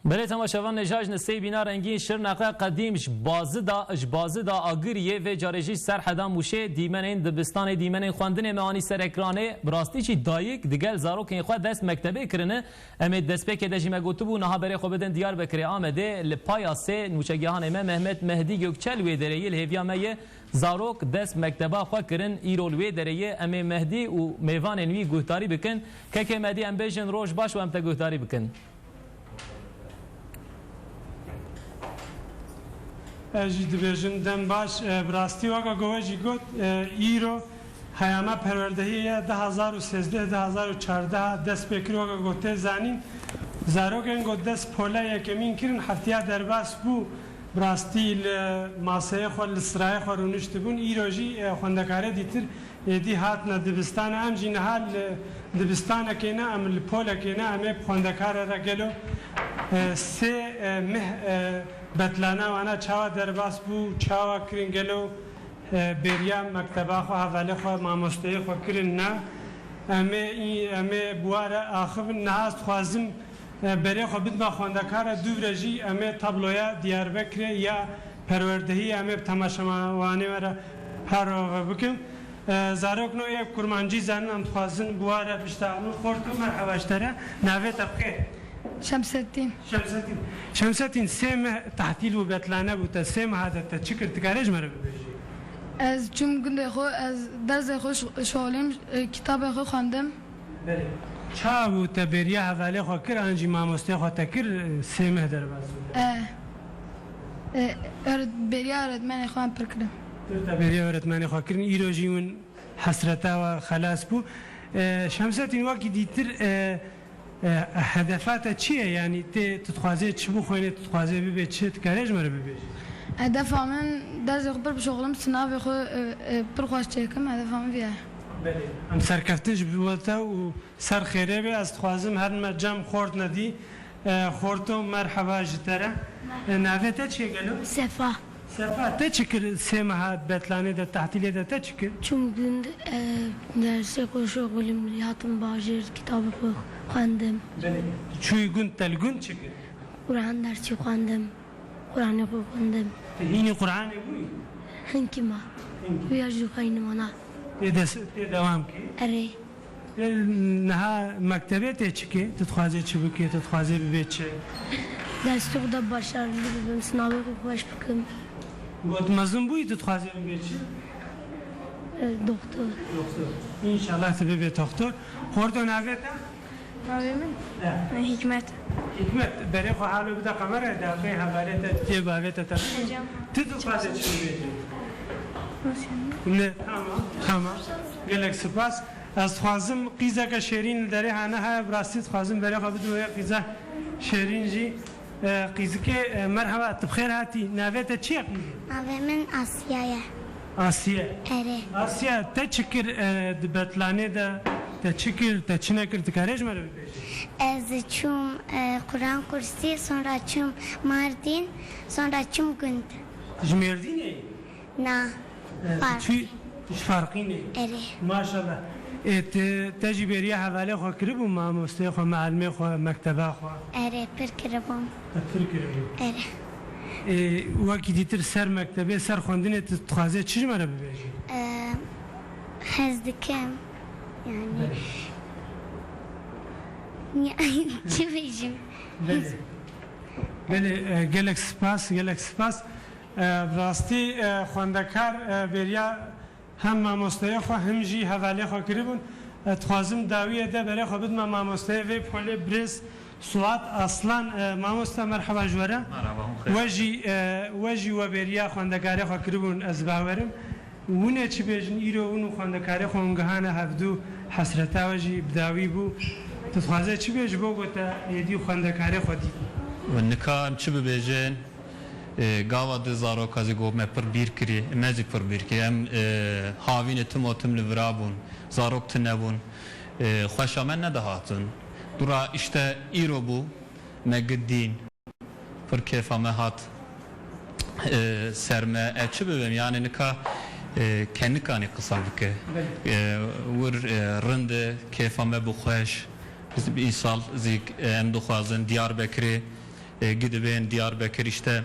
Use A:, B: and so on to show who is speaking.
A: بله تماشاوان نجاج نسی بینا رنگین شرنقه قدیمش بازه دا آگریه و جارجی سر حدا موشه دیمنین دبستان دیمنین خواندن معانی سر اکرانه براستی چی دایک دگل زاروکین خود دست مکتبه کرنه امید دست پک دجی مگوتبو نها بره خو بدن دیار بکری آمده لپایا سه نوچگیهان امام محمد مهدی گوکچل و دریل هیویا می زاروک دست مکتبه خو کرن ایرول و دریه ام مهدی و میوان نوی گوهتاری بکن که مهدی ام بیژن روش باش و ام تا گوهتاری بکن
B: اجی دبیجن دم باش براستی وقا گوجی گوت ایرو هیامه پروردهی 2013-2014 دست بکری وقا گوته زنین زاروگن گوت دست پوله یکمین کرن هفتیه درباس بو براستی ماسه خو لسرای خو رونشت بون ایرو جی خوندکاره دیتر دی هاتنا دبستان ام جی نهال دبستان کینا ام الپوله کینا ام خوندکاره را گلو سه مه بتلانا وانا چاوا درباس بو چاوا کرینگلو بریا مکتبه خو حواله خو ماموسته خو کرین نه امه بواره آخر نهاست خوازم بری خو بدما خوندکار دوبرجی امه تابلویا دیاربکر یا پروردهی امه تماشاوانه ورا پرو بکم زاروک نو یک کرمانجی زنم خوازن بواره بشتاغنو خورتو مرحبا اشتره نوه تبخیر شمساتين سيم تحتيل وبتلانا بوتا سيم هذا تشكر تكارج مرة بيجي
C: از چون گنده خو از درس خو شغلیم کتاب خو خواندم
B: بله چا بوتا بریا حواله خو کر انجی ماموسته خو تکر سيم هدر باز
C: بریا öğretmen خو پر کردم
B: بریا öğretmen خو کرن ایروجیون حسرتا و خلاص بو شمساتين وقت دیتر هدفات چیه یعنی تتخوازی چی بخوینی تتخوازی ببی چی تکارج مره ببی
C: هدفم من درس خو پر شغلم سناوی خو پر خواست چکم هدفم بیه
B: بله ام سرکفتنش بیوتا و سر خیره بی از تخوازم هر مجام خورد ندی خورتو مرحبا جتره نویتا چیه گلو؟
D: Sefa.
B: Sefa te çikir semaha betlane de tahtile de te çikir
D: Çünkü derse koşuyorum, hayatım bağır, kitabı okudum.
B: Çuygun telgun çikir
D: Kur'an dersi okudum, Kur'an okudum.
B: Yine Kur'an bu.
D: Hangi ma? Uyarıcı kaynım ona.
B: Devam ki.
D: Ere.
B: Naha mektebe te çikir, tutxaze çibuki, tutxaze bibeçe.
D: Derste o da başarılı bir sınavı hoş bakım.
B: God mazlum buydu tutxaze bibeçe.
D: Doktor.
B: İnşallah tabi bir doktor. Hordo naveta?
C: Abimin? Hikmet.
B: Hikmet, beri xo halu bida kamera da kay havalete te baveta ta. Tutxaze çibuki. Ne tamam. Gelek spas. از خوازم قیزه که شیرین داره هنه ها براستید خوازم برای خواهد دویا قیزه شیرین جی قیزه که مرحبا تبخیر هاتی نویت چیه قیزه؟
E: نوی من آسیایه
B: آسیه؟
E: اره
B: آسیه تا چکر دبتلانه ده تا چکر تا چنه کر تکارج مرا ببیشی؟
E: از چوم قرآن کرسی sonra چوم مردین sonra چوم گند
B: جمردینه؟
E: نه
B: فرقی نه؟
E: اره
B: ماشالله تجی بریا حواله خو کربو ماموسته خو معلمه خو مکتبه خو
E: اره پر کربم
B: پر کربو
E: اره
B: وقتی دیتر سر مکتبه سر خوندن تخوازه چی مرا ببیشی؟
E: حزدکم یعنی چی بیشیم؟
B: بله گلک سپاس راستی خوندکار بریا هم ماموسته خو هم جی حواله خو کربون تخوازم داویه ده برای خو بدم ماموسته و پوله برز سوات اصلا ماموسته مرحبا جوره وجی و بریا خوندکاری خو کربون از باورم ونه چی بیجن ایرو اونو خوندکاری خو اونگهانه هفدو حسرتا وجی بداوی بو تخوازه چی بیج بو گوتا یدی خوندکاری خو دی
F: و نکام چی بیجن گاوا د زارو کازی گو مه پر بیر کری مزی پر بیر کری ام هاوین تماتم لورابون زاروک تنبون خوشامن ندهاتون دورا işte ایرو بو مگدین پر کیفا مهات سرمه اچی ببیم yani نکا kendi kani kısa bike ور رند کیفا مه بخوش biz bir insal zik em doxazın Diyarbakır'ı gidibên Diyarbekir işte